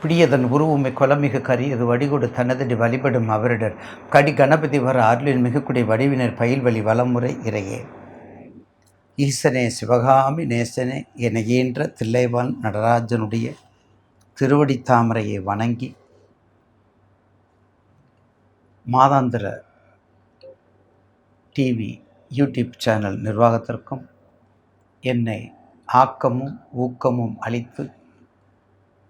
பிடியதன் உருவுமை கொலமிகு கரியது வடிகொடு தனதடி வழிபடும் அவரிடர் கடி கணபதி வர அருளின் மிகுக்குடி வடிவினர் பயில்வழி வளமுறை இறையே. ஈசனே சிவகாமி நேசனே என ஈன்ற தில்லைவான் நடராஜனுடைய திருவடி தாமரையை வணங்கி மாதாந்திர டிவி யூடியூப் சேனல் நிர்வாகத்திற்கும் என்னை ஆக்கமும் ஊக்கமும் அளித்து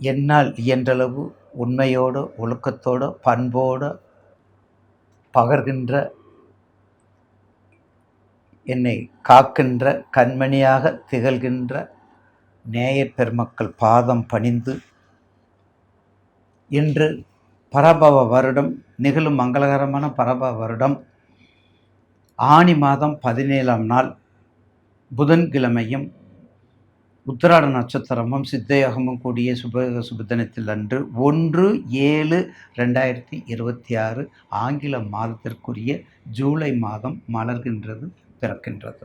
என்னால் இயன்றளவு உண்மையோடு ஒழுக்கத்தோடு பண்போடு பகர்கின்ற என்னை காக்கின்ற கண்மணியாக திகழ்கின்ற நேயப் பெருமக்கள் பாதம் பணிந்து இன்று பரபவ வருடம் நிகழும் மங்களகரமான பரபவ வருடம் ஆனி மாதம் 17ஆம் நாள் புதன்கிழமையும் உத்திராட நட்சத்திரமும் சித்தயோகமும் கூடிய சுபதினத்தில் அன்று 1/7/2026 ஆங்கில மாதத்திற்குரிய ஜூலை மாதம் மலர்கின்றது, பிறக்கின்றது.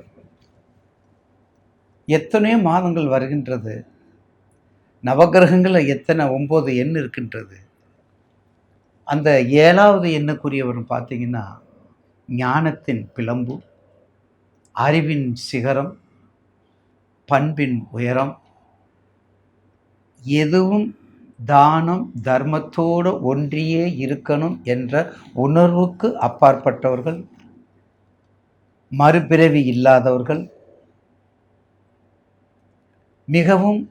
எத்தனையோ மாதங்கள் வருகின்றது. நவகிரகங்களில் எத்தனை 9 எண் இருக்கின்றது. அந்த 7வது எண்ணுக்குரியவர் பார்த்தீங்கன்னா ஞானத்தின் பிளம்பு, அறிவின் சிகரம், பண்பின் உயரம், எதுவும் தானம் தர்மத்தோடு ஒன்றியே இருக்கணும் என்ற உணர்வுக்கு அப்பாற்பட்டவர்கள், மறுபிறவி இல்லாதவர்கள், மிகவும்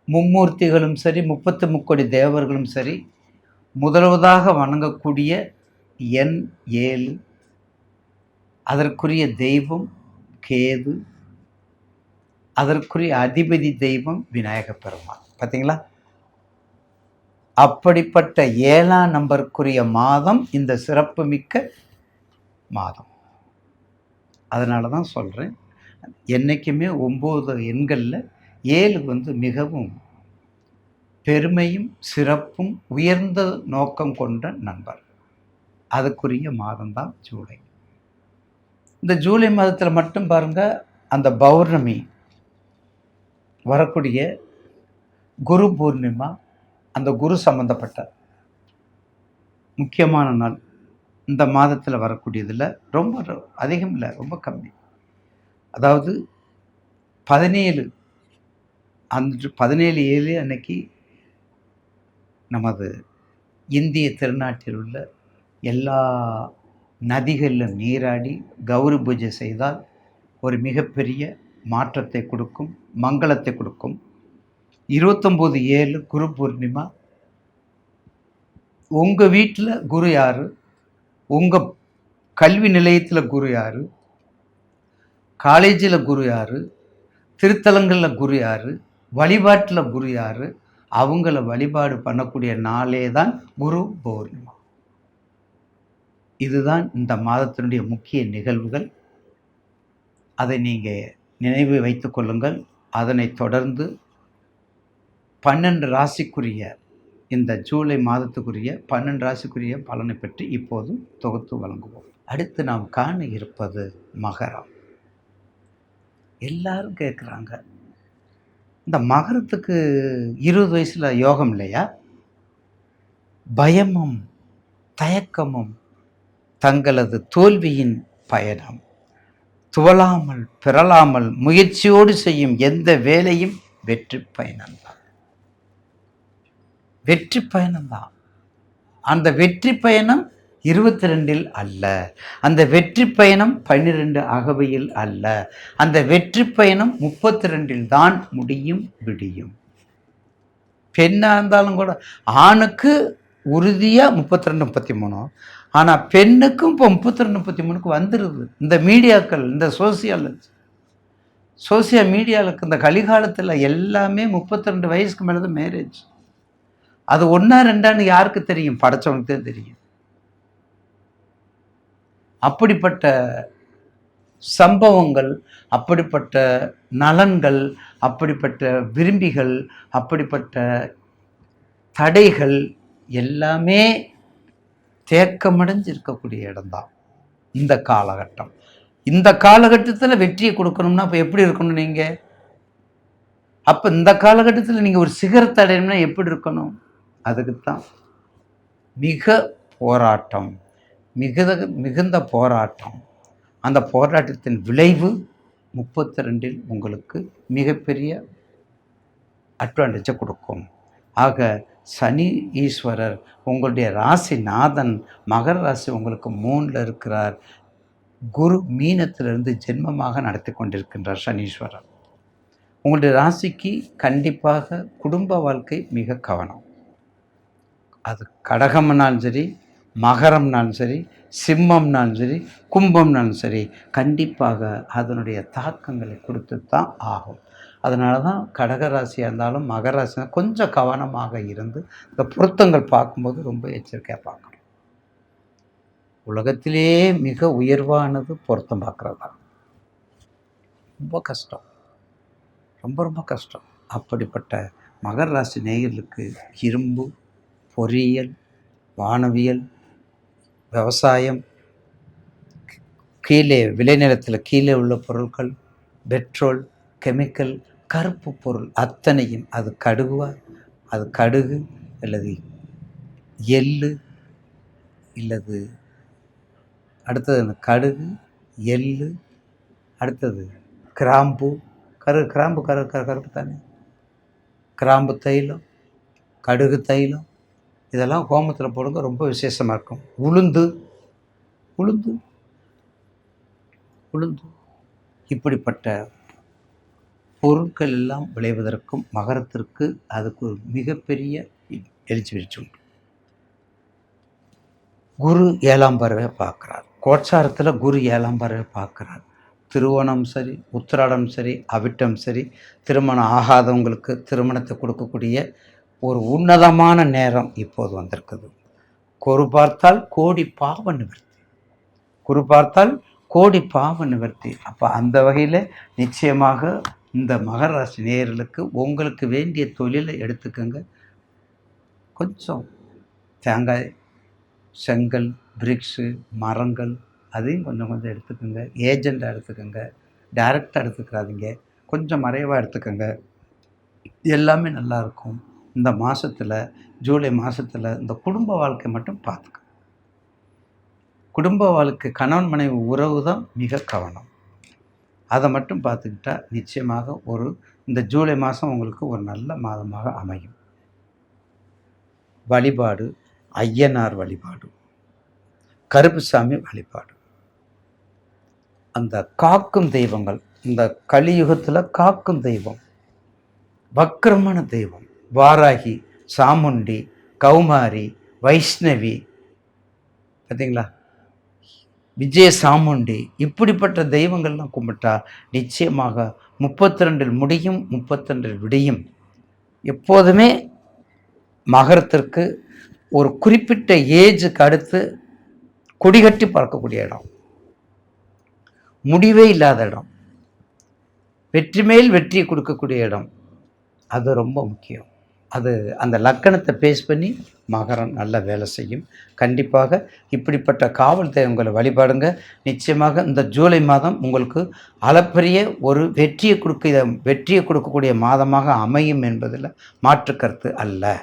மும்மூர்த்திகளும் சரி 33 தேவர்களும் சரி முதலாவதாக வணங்கக்கூடிய எண் 7. அதற்குரிய தெய்வம் கேது, அதற்குரிய அதிபதி தெய்வம் விநாயக பெருமாள். பார்த்தீங்களா? அப்படிப்பட்ட 7ஆம் நம்பருக்குரிய மாதம் இந்த சிறப்புமிக்க மாதம். அதனால தான் சொல்கிறேன், என்றைக்குமே 9 எண்களில் 7 மிகவும் பெருமையும் சிறப்பும் உயர்ந்த நோக்கம் கொண்ட நண்பர். அதுக்குரிய மாதம்தான் ஜூலை. இந்த ஜூலை மாதத்தில் மட்டும் பாருங்கள், அந்த பௌர்ணமி வரக்கூடிய குரு பூர்ணிமா, அந்த குரு சம்பந்தப்பட்ட முக்கியமான நாள் இந்த மாதத்தில் வரக்கூடியதில் ரொம்ப அதிகம் இல்லை, ரொம்ப கம்மி. அதாவது 17 அன்று 17/7 அன்னைக்கு நமது இந்திய திருநாட்டில் உள்ள எல்லா நதிகளிலும் நீராடி கௌரி பூஜை செய்தால் ஒரு மிகப்பெரிய மாற்றத்தை கொடுக்கும், மங்களத்தை கொடுக்கும். 29/7 குரு பூர்ணிமா. உங்கள் வீட்டில் குரு யார், உங்கள் கல்வி நிலையத்தில் குரு யார், காலேஜில் குரு யார், திருத்தலங்களில் குரு யார், வழிபாட்டில் குரு யார், அவங்கள வழிபாடு பண்ணக்கூடிய நாளே தான் குரு பௌர்ணிமா. இதுதான் இந்த மாதத்தினுடைய முக்கிய நிகழ்வுகள். அதை நீங்கள் நினைவு வைத்து கொள்ளுங்கள். அதனைத் தொடர்ந்து 12 ராசிக்குரிய இந்த ஜூலை மாதத்துக்குரிய 12 ராசிக்குரிய பலனை பற்றி இப்போது தொகுத்து வழங்குவோம். அடுத்து நாம் காண இருப்பது மகரம். எல்லாரும் கேட்குறாங்க, இந்த மகரத்துக்கு 20 வயசில் யோகம் இல்லையா? பயமும் தயக்கமும் தங்களது தோல்வியின் பயணம். துவளாமல் பிறளாமல் முயற்சியோடு செய்யும் எந்த வேலையும் வெற்றி பயணம்தான். வெற்றி பயணம்தான். அந்த வெற்றி பயணம் 22 அல்ல, அந்த வெற்றி பயணம் 12 அகவையில் அல்ல, அந்த வெற்றி பயணம் 32 தான் முடியும் விடியும். பெண்ணாக இருந்தாலும் கூட ஆணுக்கு உறுதியாக 32 33, ஆனால் பெண்ணுக்கும் இப்போ 32 33க்கு வந்துடுது. இந்த மீடியாக்கள், இந்த சோசியல் மீடியாவுக்கு இந்த கலிகாலத்தில் எல்லாமே 32 வயசுக்கு மேலே தான் மேரேஜ். அது 1 2 யாருக்கு தெரியும்? படைச்சவனுக்கு தான் தெரியும். அப்படிப்பட்ட சம்பவங்கள், அப்படிப்பட்ட நலன்கள், அப்படிப்பட்ட விரும்பிகள், அப்படிப்பட்ட தடைகள் எல்லாமே தேக்கமடைஞ்சு இருக்கக்கூடிய இடம்தான் இந்த காலகட்டம். இந்த காலகட்டத்தில் வெற்றியை கொடுக்கணும்னா அப்போ எப்படி இருக்கணும் நீங்கள்? அப்போ இந்த காலகட்டத்தில் நீங்கள் ஒரு சிகரத்தை அடையணும்னா எப்படி இருக்கணும்? அதுக்குத்தான் மிக போராட்டம், மிகுந்த போராட்டம். அந்த போராட்டத்தின் விளைவு 32 உங்களுக்கு மிகப்பெரிய அட்வான்டேஜை கொடுக்கும். ஆக சனி ஈஸ்வரர் உங்களுடைய ராசிநாதன் மகர ராசி உங்களுக்கு 3ல் இருக்கிறார். குரு மீனத்திலிருந்து ஜென்மமாக நடத்தி கொண்டிருக்கின்றார் சனீஸ்வரர். உங்களுடைய ராசிக்கு கண்டிப்பாக குடும்ப வாழ்க்கை மிக கவனம். அது கடகம்னாலும் சரி, மகரம்னாலும் சரி, சிம்மம்னாலும் சரி, கும்பம்னாலும் சரி, கண்டிப்பாக அதனுடைய தாக்கங்களை கொடுத்து தான் ஆகும். அதனால தான் கடகராசியாக இருந்தாலும் மகர ராசியாக கொஞ்சம் கவனமாக இருந்து இந்த பொருத்தங்கள் பார்க்கும்போது ரொம்ப எச்சரிக்கையாக பார்க்கணும். உலகத்திலேயே மிக உயர்வானது பொருத்தம் பார்க்குறது தான். ரொம்ப கஷ்டம், ரொம்ப கஷ்டம். அப்படிப்பட்ட மகர ராசி நேயர்களுக்கு இரும்பு, பொறியியல், வானவியல், விவசாயம், கீழே விளைநிலத்தில் கீழே உள்ள பொருட்கள், பெட்ரோல், கெமிக்கல், கருப்பு பொருள் அத்தனையும், அது அது கடுகு அல்லது எள்ளு, இல்லது அடுத்தது அந்த கடுகு, எள்ளு, அடுத்தது கிராம்பு, கருப்பு தானே, கிராம்பு தைலம், கடுகு தைலம், இதெல்லாம் ஹோமத்தில் போடுங்க, ரொம்ப விசேஷமாக இருக்கும். உளுந்து இப்படிப்பட்ட பொருட்கள் எல்லாம் விளைவதற்கும் மகரத்திற்கு அதுக்கு ஒரு மிகப்பெரிய எழுச்சி உண்டு. குரு 7ஆம் பார்வை பார்க்குறார். கோட்சாரத்தில் குரு 7ஆம் பார்வை பார்க்குறார். திருவோணம் சரி, உத்திராடம் சரி, அவிட்டம் சரி, திருமணம் ஆகாதவங்களுக்கு திருமணத்தை கொடுக்கக்கூடிய ஒரு உன்னதமான நேரம் இப்போது வந்திருக்குது. குரு பார்த்தால் கோடி பாவ நிவர்த்தி, குரு பார்த்தால் கோடி பாவ நிவர்த்தி. அப்போ அந்த வகையில் நிச்சயமாக இந்த மகர ராசி நேயர்களுக்கு உங்களுக்கு வேண்டிய தொழிலை எடுத்துக்கோங்க. கொஞ்சம் தேங்காய், செங்கல், பிரிக்ஸு, மரங்கள் அதையும் கொஞ்சம் எடுத்துக்கோங்க. ஏஜெண்டாக எடுத்துக்கோங்க, டைரெக்டாக எடுத்துக்கிறாதீங்க, கொஞ்சம் மறைவாக எடுத்துக்கோங்க. எல்லாமே நல்லாயிருக்கும். இந்த மாதத்தில், ஜூலை மாதத்தில் இந்த குடும்ப வாழ்க்கை மட்டும் பார்த்துக்க. குடும்ப வாழ்க்கை, கணவன் மனைவி உறவு தான் மிக கவனம். அதை மட்டும் பார்த்துக்கிட்டா நிச்சயமாக இந்த ஜூலை மாதம் உங்களுக்கு ஒரு நல்ல மாதமாக அமையும். வழிபாடு, ஐயனார் வழிபாடு, கருப்புசாமி வழிபாடு, அந்த காக்கும் தெய்வங்கள், இந்த கலியுகத்தில் காக்கும் தெய்வம், வக்ரமான தெய்வம், வாராகி, சாமுண்டி, கௌமாரி, வைஷ்ணவி, பார்த்தீங்களா, விஜய சாமுண்டி, இப்படிப்பட்ட தெய்வங்கள்லாம் கும்பிட்டா நிச்சயமாக 32 முடியும், 32 விடியும். எப்போதுமே மகரத்திற்கு ஒரு குறிப்பிட்ட ஏஜுக்கு அடுத்து கொடிகட்டி பறக்கக்கூடிய இடம், முடிவே இல்லாத இடம், வெற்றி மேல் வெற்றியை கொடுக்கக்கூடிய இடம், அது ரொம்ப முக்கியம். அது அந்த லக்கணத்தை பேஸ் பண்ணி மகரம் நல்ல வேலை செய்யும். கண்டிப்பாக இப்படிப்பட்ட காவல் தெய்வங்களை வழிபாடுங்க. நிச்சயமாக இந்த ஜூலை மாதம் உங்களுக்கு அளப்பரிய ஒரு வெற்றியை கொடுக்கக்கூடிய மாதமாக அமையும் என்பதில் மாற்று கருத்து அல்ல.